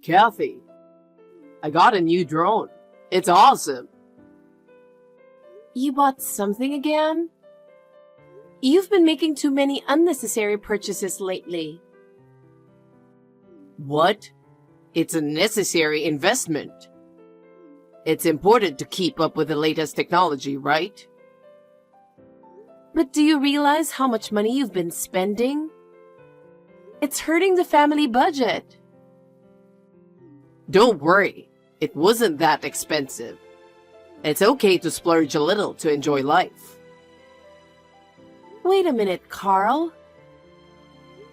Kathy, I got a new drone. It's awesome. You bought something again? You've been making too many unnecessary purchases lately. What? It's a necessary investment. It's important to keep up with the latest technology, right? But do you realize how much money you've been spending? It's hurting the family budget. Don't worry, it wasn't that expensive. It's okay to splurge a little to enjoy life. Wait a minute, Carl.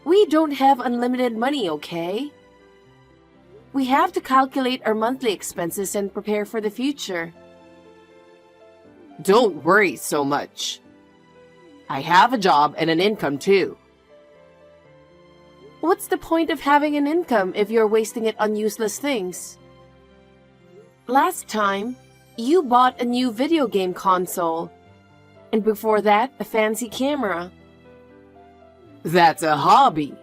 We don't have unlimited money, okay? We have to calculate our monthly expenses and prepare for the future. Don't worry so much. I have a job and an income too. What's the point of having an income if you're wasting it on useless things? Last time, you bought a new video game console, and before that, a fancy camera. That's a hobby.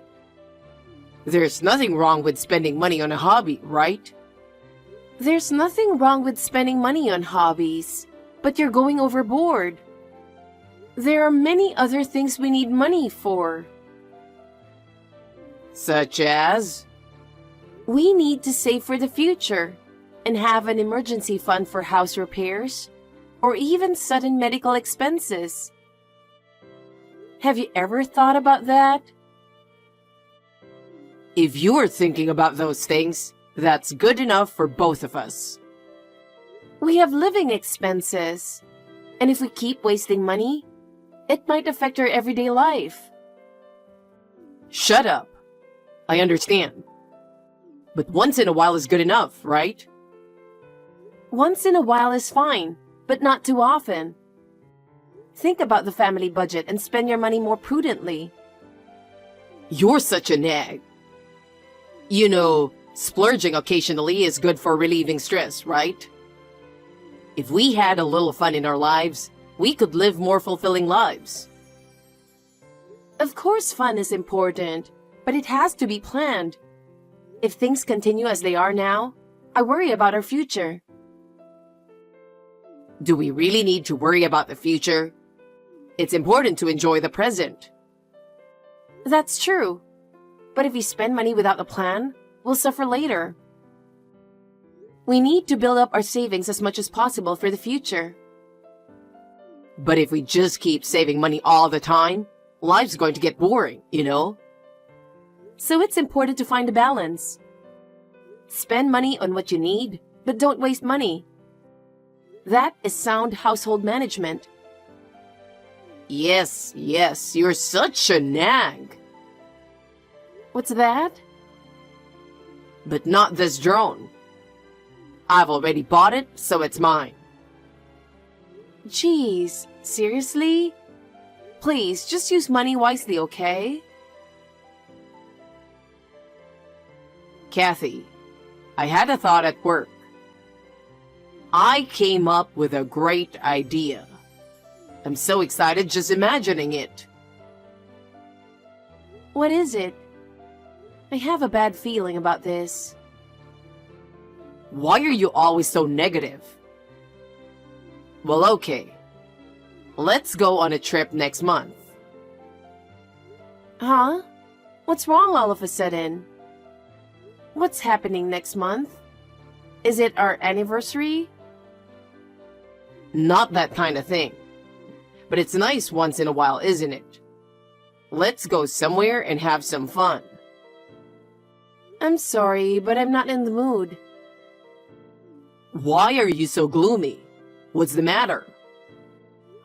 There's nothing wrong with spending money on a hobby, right? There's nothing wrong with spending money on hobbies, but you're going overboard. There are many other things we need money for. Such as? We need to save for the future and have an emergency fund for house repairs or even sudden medical expenses. Have you ever thought about that? If you're thinking about those things, that's good enough for both of us. We have living expenses, and if we keep wasting money, it might affect our everyday life. Shut up. I understand. But once in a while is good enough, right? Once in a while is fine, but not too often. Think about the family budget and spend your money more prudently. You're such a nag. You know, splurging occasionally is good for relieving stress, right? If we had a little fun in our lives, we could live more fulfilling lives. Of course fun is important, but it has to be planned. If things continue as they are now, I worry about our future. Do we really need to worry about the future? It's important to enjoy the present. That's true. But if we spend money without a plan, we'll suffer later. We need to build up our savings as much as possible for the future. But if we just keep saving money all the time, life's going to get boring, you know? So it's important to find a balance. Spend money on what you need, but don't waste money. That is sound household management. Yes, you're such a nag. What's that? But not this drone. I've already bought it, so it's mine. Jeez, seriously? Please, just use money wisely, okay? Kathy, I had a thought at work. I came up with a great idea. I'm so excited just imagining it. What is it? I have a bad feeling about this. Why are you always so negative? Well, okay. Let's go on a trip next month. Huh? What's wrong all of a sudden? What's happening next month? Is it our anniversary? Not that kind of thing. But it's nice once in a while, isn't it? Let's go somewhere and have some fun. I'm sorry, but I'm not in the mood. Why are you so gloomy? What's the matter?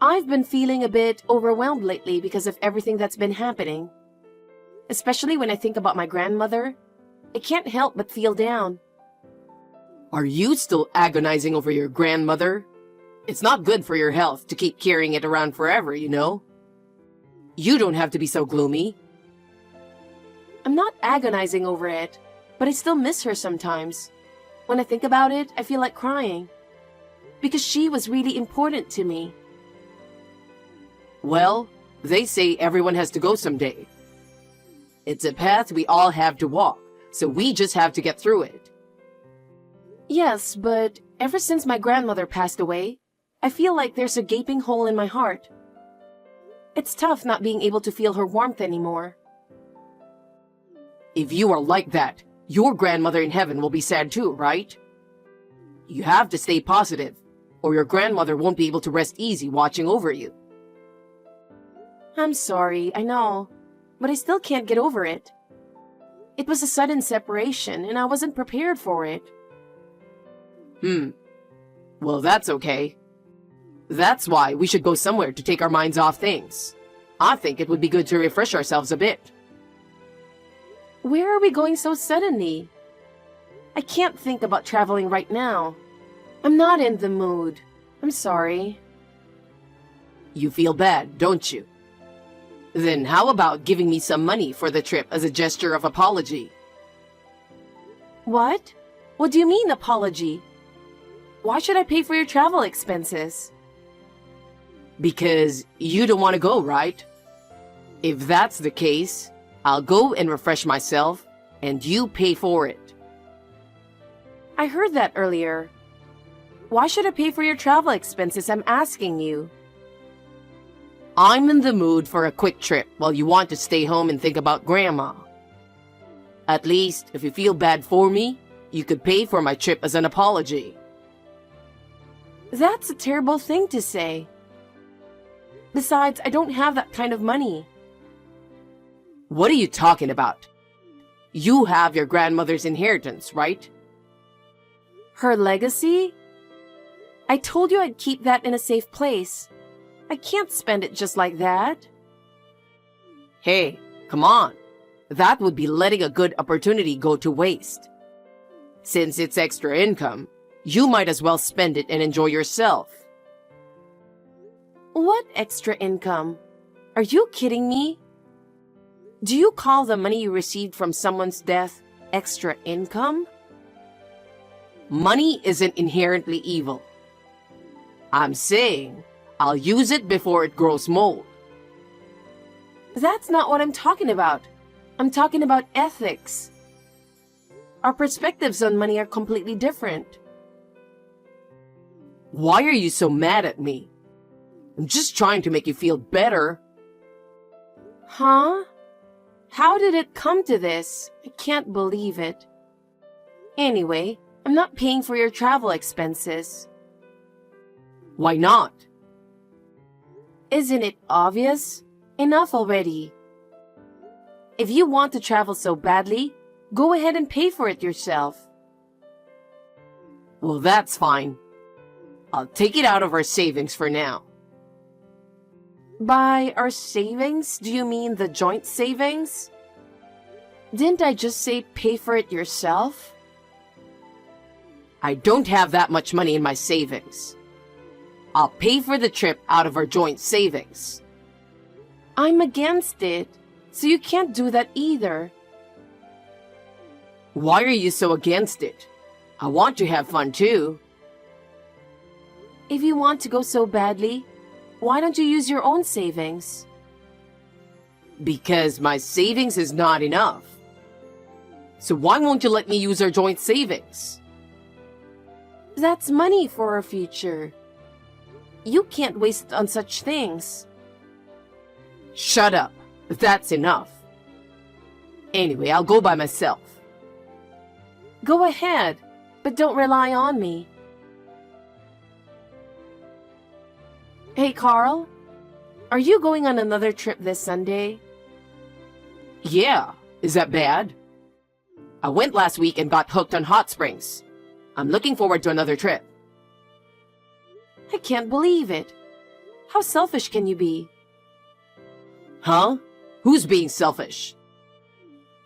I've been feeling a bit overwhelmed lately because of everything that's been happening. Especially when I think about my grandmother. I can't help but feel down. Are you still agonizing over your grandmother? It's not good for your health to keep carrying it around forever, you know? You don't have to be so gloomy. I'm not agonizing over it, but I still miss her sometimes. When I think about it, I feel like crying. Because she was really important to me. Well, they say everyone has to go someday. It's a path we all have to walk, so we just have to get through it. Yes, but ever since my grandmother passed away, I feel like there's a gaping hole in my heart. It's tough not being able to feel her warmth anymore. If you are like that, your grandmother in heaven will be sad too, right? You have to stay positive, or your grandmother won't be able to rest easy watching over you. I'm sorry, I know, but I still can't get over it. It was a sudden separation, and I wasn't prepared for it. Well, that's okay. That's why we should go somewhere to take our minds off things. I think it would be good to refresh ourselves a bit. Where are we going so suddenly? I can't think about traveling right now. I'm not in the mood. I'm sorry. You feel bad, don't you? Then how about giving me some money for the trip as a gesture of apology? What? What do you mean, apology? Why should I pay for your travel expenses? Because you don't want to go, right? If that's the case, I'll go and refresh myself, and you pay for it. I heard that earlier. Why should I pay for your travel expenses? I'm asking you. I'm in the mood for a quick trip while you want to stay home and think about Grandma. At least, if you feel bad for me, you could pay for my trip as an apology. That's a terrible thing to say. Besides, I don't have that kind of money. What are you talking about? You have your grandmother's inheritance, right? Her legacy? I told you I'd keep that in a safe place. I can't spend it just like that. Hey, come on. That would be letting a good opportunity go to waste. Since it's extra income, you might as well spend it and enjoy yourself. What extra income? Are you kidding me? Do you call the money you received from someone's death extra income? Money isn't inherently evil. I'm saying I'll use it before it grows mold. That's not what I'm talking about. I'm talking about ethics. Our perspectives on money are completely different. Why are you so mad at me? I'm just trying to make you feel better. Huh? How did it come to this? I can't believe it. Anyway, I'm not paying for your travel expenses. Why not? Isn't it obvious? Enough already. If you want to travel so badly, go ahead and pay for it yourself. Well, that's fine. I'll take it out of our savings for now. By our savings, do you mean the joint savings? Didn't I just say pay for it yourself? I don't have that much money in my savings. I'll pay for the trip out of our joint savings. I'm against it, so you can't do that either. Why are you so against it? I want to have fun too. If you want to go so badly, why don't you use your own savings? Because my savings is not enough. So why won't you let me use our joint savings? That's money for our future. You can't waste it on such things. Shut up. That's enough. Anyway, I'll go by myself. Go ahead, but don't rely on me. Hey, Carl, are you going on another trip this Sunday? Yeah, is that bad? I went last week and got hooked on hot springs. I'm looking forward to another trip. I can't believe it. How selfish can you be? Huh? Who's being selfish?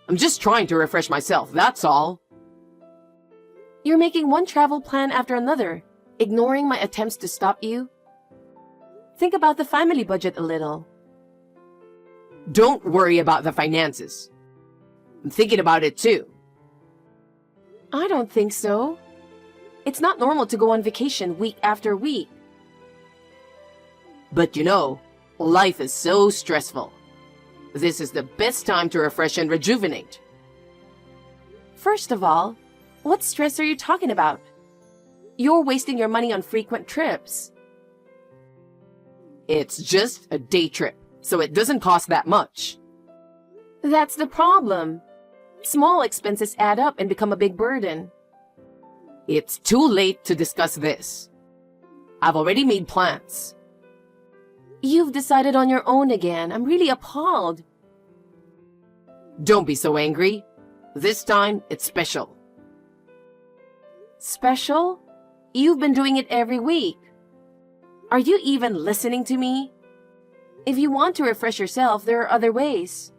I'm just trying to refresh myself, that's all. You're making one travel plan after another, ignoring my attempts to stop you. Think about the family budget a little. Don't worry about the finances. I'm thinking about it too. I don't think so. It's not normal to go on vacation week after week. But you know, life is so stressful. This is the best time to refresh and rejuvenate. First of all, What stress are you talking about? You're wasting your money on frequent trips. It's just a day trip, so it doesn't cost that much. That's the problem. Small expenses add up and become a big burden. It's too late to discuss this. I've already made plans. You've decided on your own again. I'm really appalled. Don't be so angry. This time, it's special. Special? You've been doing it every week. Are you even listening to me? If you want to refresh yourself, there are other ways.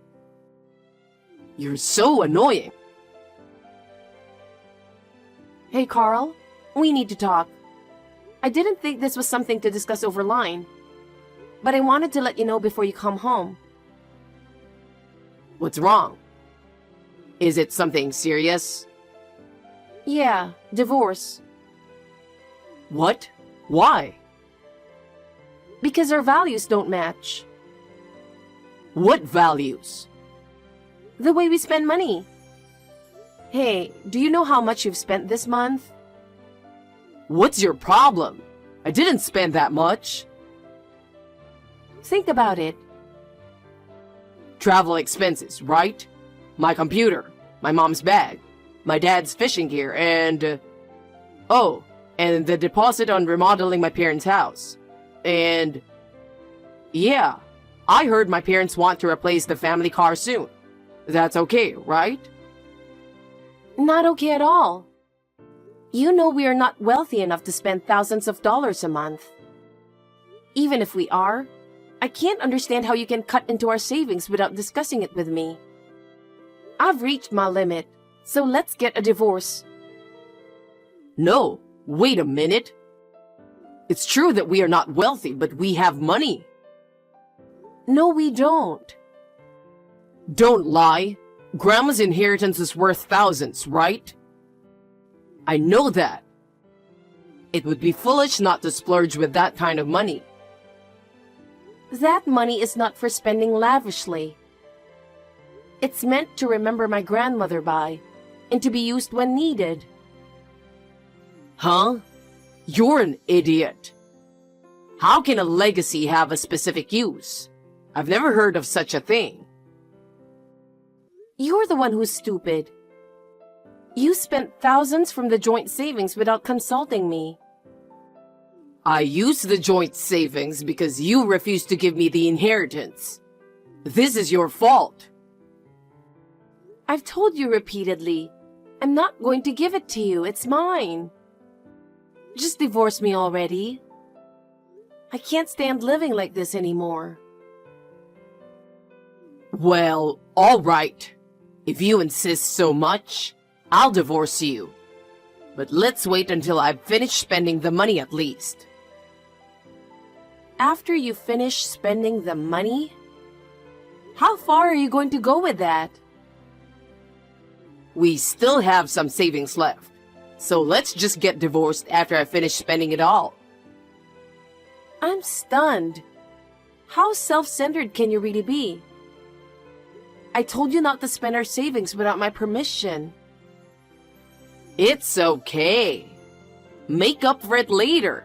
You're so annoying. Hey, Carl, we need to talk. I didn't think this was something to discuss over line, but I wanted to let you know before you come home. What's wrong? Is it something serious? Yeah, divorce. What? Why? Because our values don't match. What values? The way we spend money. Hey, do you know how much you've spent this month? What's your problem? I didn't spend that much. Think about it. Travel expenses, right? My computer, my mom's bag, my dad's fishing gear, and... oh, and the deposit on remodeling my parents' house. And... yeah, I heard my parents want to replace the family car soon. That's okay, right? Not okay at all. You know we are not wealthy enough to spend thousands of dollars a month. Even if we are, I can't understand how you can cut into our savings without discussing it with me. I've reached my limit, so let's get a divorce. No, wait a minute. It's true that we are not wealthy, but we have money. No, we don't. Don't lie. Grandma's inheritance is worth thousands, right? I know that. It would be foolish not to splurge with that kind of money. That money is not for spending lavishly. It's meant to remember my grandmother by, and to be used when needed. Huh? You're an idiot. How can a legacy have a specific use? I've never heard of such a thing. You're the one who's stupid. You spent thousands from the joint savings without consulting me. I used the joint savings because you refused to give me the inheritance. This is your fault. I've told you repeatedly, I'm not going to give it to you. It's mine. Just divorce me already. I can't stand living like this anymore. Well, all right. If you insist so much, I'll divorce you. But let's wait until I've finished spending the money at least. After you finish spending the money? How far are you going to go with that? We still have some savings left, so let's just get divorced after I finish spending it all. I'm stunned. How self-centered can you really be? I told you not to spend our savings without my permission. It's okay. Make up for it later.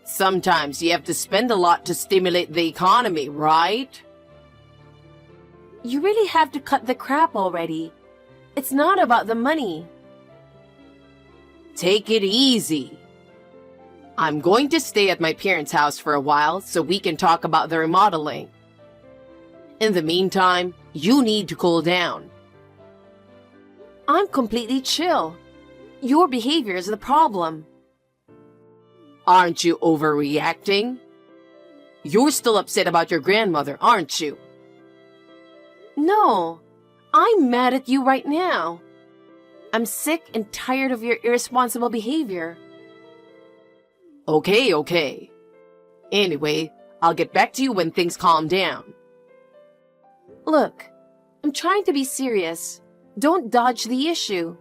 Sometimes you have to spend a lot to stimulate the economy, right? You really have to cut the crap already. It's not about the money. Take it easy. I'm going to stay at my parents' house for a while so we can talk about the remodeling. In the meantime, you need to cool down. I'm completely chill. Your behavior is the problem. Aren't you overreacting? You're still upset about your grandmother, aren't you? No, I'm mad at you right now. I'm sick and tired of your irresponsible behavior. Okay. Anyway, I'll get back to you when things calm down. Look, I'm trying to be serious. Don't dodge the issue.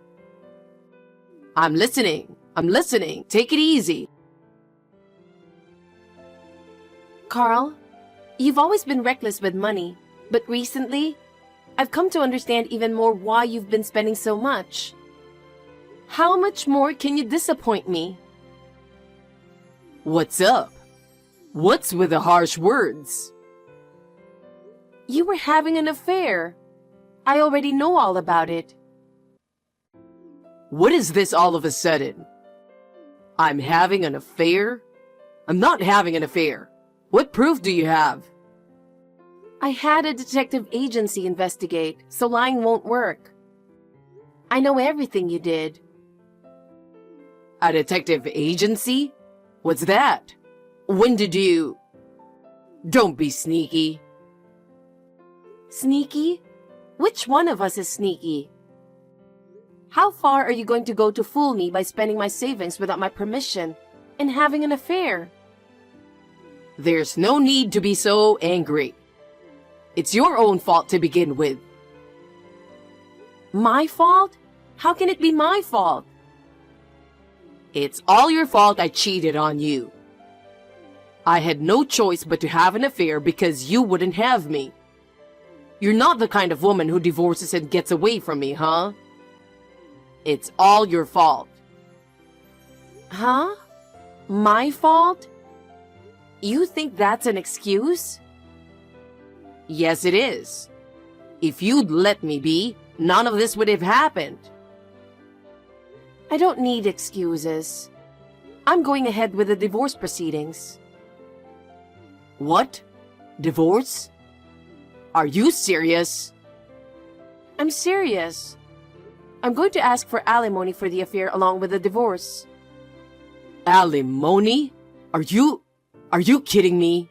I'm listening. Take it easy. Carl, you've always been reckless with money, but recently, I've come to understand even more why you've been spending so much. How much more can you disappoint me? What's up? What's with the harsh words? You were having an affair. I already know all about it. What is this all of a sudden? I'm having an affair? I'm not having an affair. What proof do you have? I had a detective agency investigate, so lying won't work. I know everything you did. A detective agency? What's that? When did you... Don't be sneaky. Sneaky? Which one of us is sneaky? How far are you going to go to fool me by spending my savings without my permission and having an affair? There's no need to be so angry. It's your own fault to begin with. My fault? How can it be my fault? It's all your fault I cheated on you. I had no choice but to have an affair because you wouldn't have me. You're not the kind of woman who divorces and gets away from me, huh? It's all your fault. Huh? My fault? You think that's an excuse? Yes, it is. If you'd let me be, none of this would have happened. I don't need excuses. I'm going ahead with the divorce proceedings. What? Divorce? Are you serious? I'm serious. I'm going to ask for alimony for the affair along with the divorce. Alimony? Are you kidding me?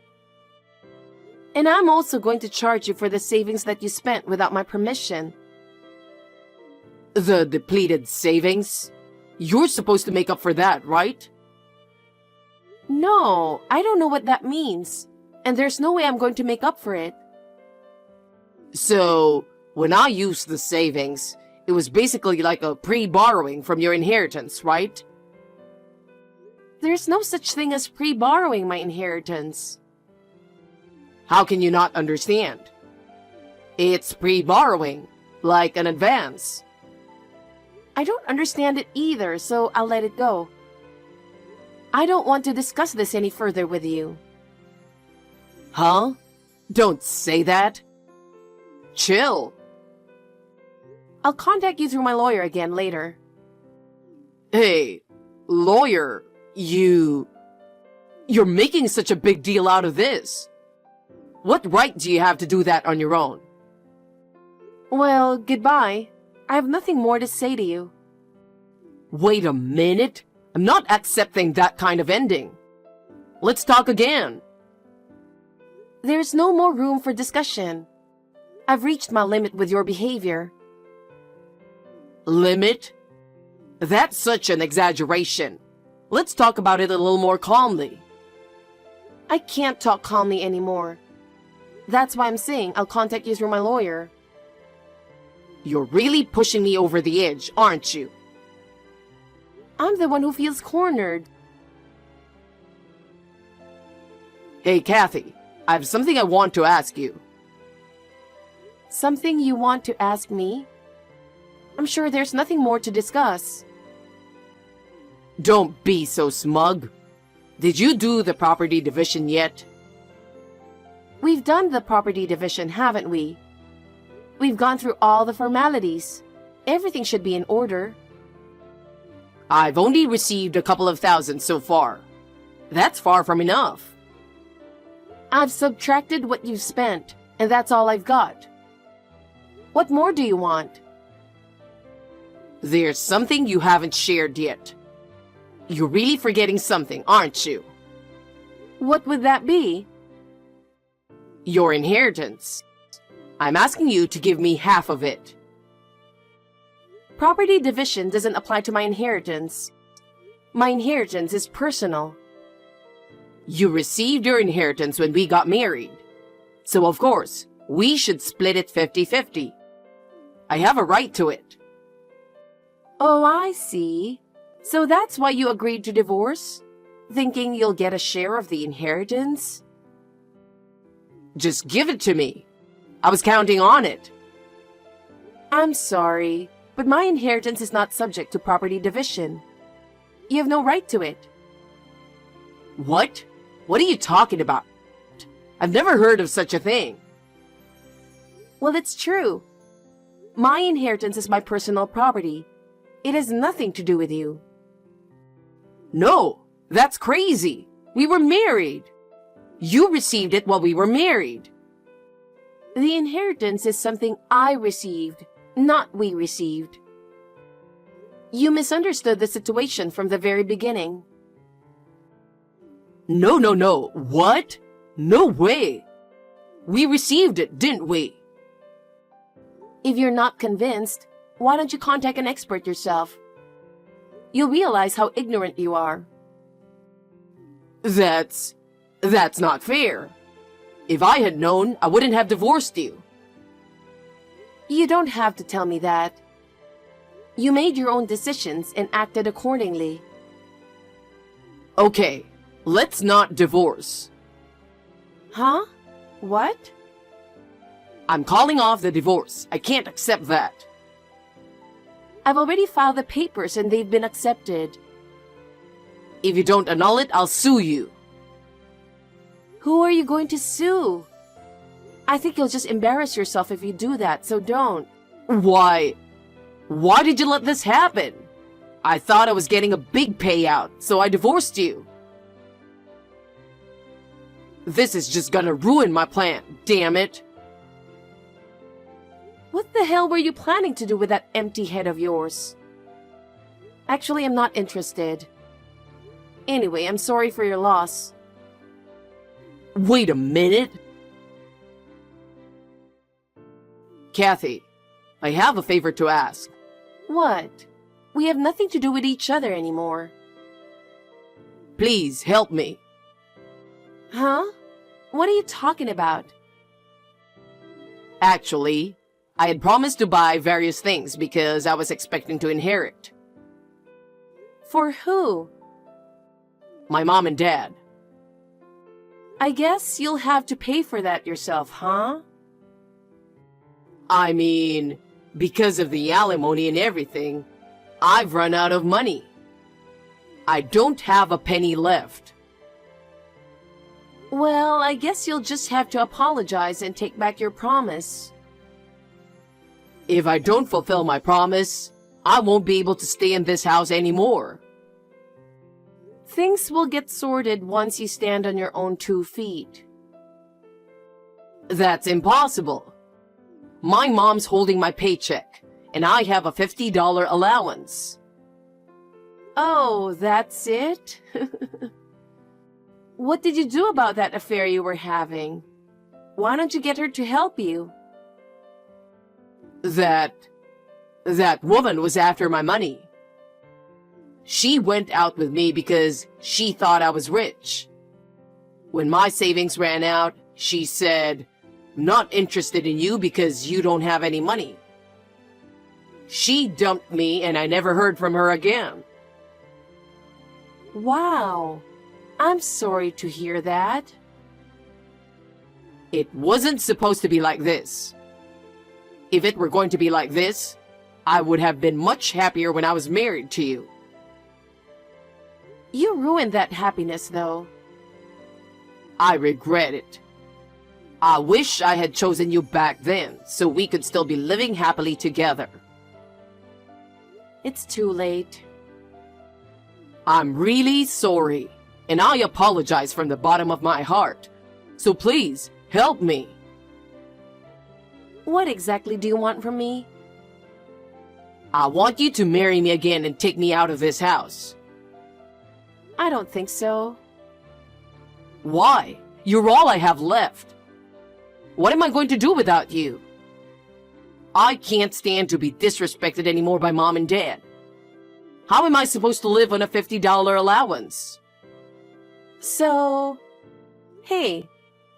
And I'm also going to charge you for the savings that you spent without my permission. The depleted savings? You're supposed to make up for that, right? No, I don't know what that means. And there's no way I'm going to make up for it. So, when I used the savings, it was basically like a pre-borrowing from your inheritance, right? There's no such thing as pre-borrowing my inheritance. How can you not understand? It's pre-borrowing, like an advance. I don't understand it either, so I'll let it go. I don't want to discuss this any further with you. Huh? Don't say that. Chill. I'll contact you through my lawyer again later. Hey, lawyer, you're making such a big deal out of this. What right do you have to do that on your own? Well, goodbye. I have nothing more to say to you. Wait a minute. I'm not accepting that kind of ending. Let's talk again. There's no more room for discussion. I've reached my limit with your behavior. Limit? That's such an exaggeration. Let's talk about it a little more calmly. I can't talk calmly anymore. That's why I'm saying I'll contact you through my lawyer. You're really pushing me over the edge, aren't you? I'm the one who feels cornered. Hey, Kathy, I have something I want to ask you. Something you want to ask me? I'm sure there's nothing more to discuss. Don't be so smug. Did you do the property division yet? We've done the property division, haven't we? We've gone through all the formalities. Everything should be in order. I've only received a couple of thousand so far. That's far from enough. I've subtracted what you've spent, and that's all I've got. What more do you want? There's something you haven't shared yet. You're really forgetting something, aren't you? What would that be? Your inheritance. I'm asking you to give me half of it. Property division doesn't apply to my inheritance. My inheritance is personal. You received your inheritance when we got married. So of course, we should split it 50-50. I have a right to it. Oh, I see. So that's why you agreed to divorce? Thinking you'll get a share of the inheritance? Just give it to me. I was counting on it. I'm sorry. But my inheritance is not subject to property division. You have no right to it. What? What are you talking about? I've never heard of such a thing. Well, it's true. My inheritance is my personal property. It has nothing to do with you. No, that's crazy. We were married. You received it while we were married. The inheritance is something I received, not we received. You misunderstood the situation from the very beginning. No. What? No way. We received it, didn't we? If you're not convinced, why don't you contact an expert yourself? You'll realize how ignorant you are. That's not fair. If I had known, I wouldn't have divorced you. You don't have to tell me that. You made your own decisions and acted accordingly. Okay, let's not divorce. Huh? What? I'm calling off the divorce. I can't accept that. I've already filed the papers and they've been accepted. If you don't annul it, I'll sue you. Who are you going to sue? I think you'll just embarrass yourself if you do that, so don't. Why did you let this happen? I thought I was getting a big payout, so I divorced you. This is just gonna ruin my plan, damn it. What the hell were you planning to do with that empty head of yours? Actually, I'm not interested. Anyway, I'm sorry for your loss. Wait a minute. Kathy, I have a favor to ask. What? We have nothing to do with each other anymore. Please help me. Huh? What are you talking about? Actually, I had promised to buy various things because I was expecting to inherit. For who? My mom and dad. I guess you'll have to pay for that yourself, huh? I mean, because of the alimony and everything, I've run out of money. I don't have a penny left. Well, I guess you'll just have to apologize and take back your promise. If I don't fulfill my promise, I won't be able to stay in this house anymore. Things will get sorted once you stand on your own 2 feet. That's impossible. My mom's holding my paycheck, and I have a $50 allowance. Oh, that's it? What did you do about that affair you were having? Why don't you get her to help you? That woman was after my money. She went out with me because she thought I was rich. When my savings ran out, she said, "Not interested in you because you don't have any money." She dumped me and I never heard from her again. Wow. I'm sorry to hear that. It wasn't supposed to be like this. If it were going to be like this, I would have been much happier when I was married to you. You ruined that happiness, though. I regret it. I wish I had chosen you back then, so we could still be living happily together. It's too late. I'm really sorry, and I apologize from the bottom of my heart. So please, help me. What exactly do you want from me? I want you to marry me again and take me out of this house. I don't think so. Why? You're all I have left. What am I going to do without you? I can't stand to be disrespected anymore by mom and dad. How am I supposed to live on a $50 allowance? So, hey,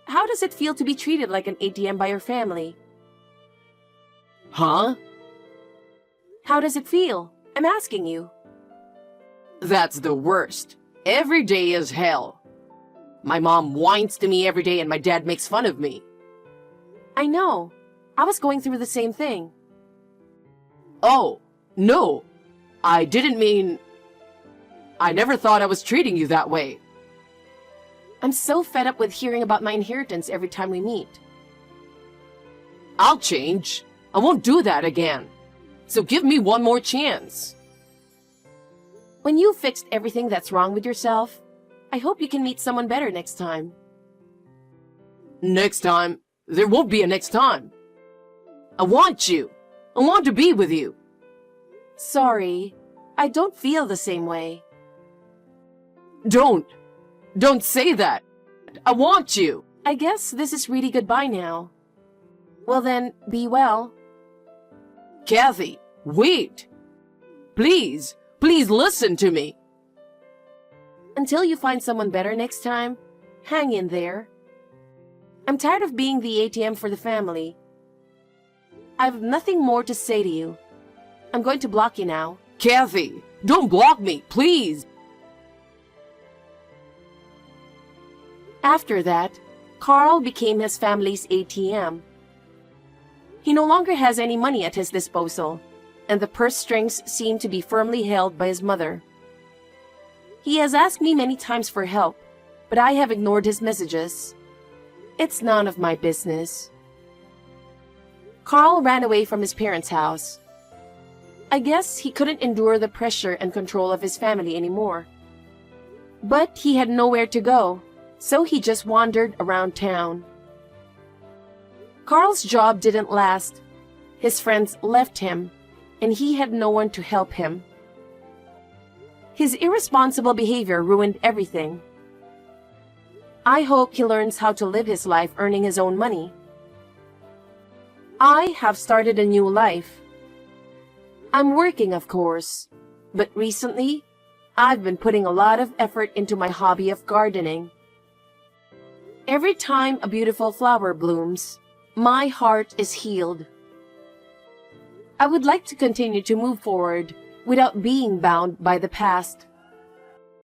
how does it feel to be treated like an ATM by your family? Huh? How does it feel? I'm asking you. That's the worst. Every day is hell. My mom whines to me every day and my dad makes fun of me. I know. I was going through the same thing. Oh, No, I didn't mean... I never thought I was treating you that way. I'm so fed up with hearing about my inheritance every time we meet. I'll change. I won't do that again. So give me one more chance. When you've fixed everything that's wrong with yourself, I hope you can meet someone better next time. Next time? There won't be a next time. I want you. I want to be with you. Sorry, I don't feel the same way. Don't say that. I want you. I guess this is really goodbye now. Well then, be well. Kathy, wait. Please listen to me. Until you find someone better next time, hang in there. I'm tired of being the ATM for the family. I've nothing more to say to you. I'm going to block you now. Kathy, don't block me, please. After that, Carl became his family's ATM. He no longer has any money at his disposal, and the purse strings seem to be firmly held by his mother. He has asked me many times for help, but I have ignored his messages. It's none of my business. Carl ran away from his parents' house. I guess he couldn't endure the pressure and control of his family anymore. But he had nowhere to go, so he just wandered around town. Carl's job didn't last. His friends left him, and he had no one to help him. His irresponsible behavior ruined everything. I hope he learns how to live his life earning his own money. I have started a new life. I'm working, of course, but recently, I've been putting a lot of effort into my hobby of gardening. Every time a beautiful flower blooms, my heart is healed. I would like to continue to move forward without being bound by the past.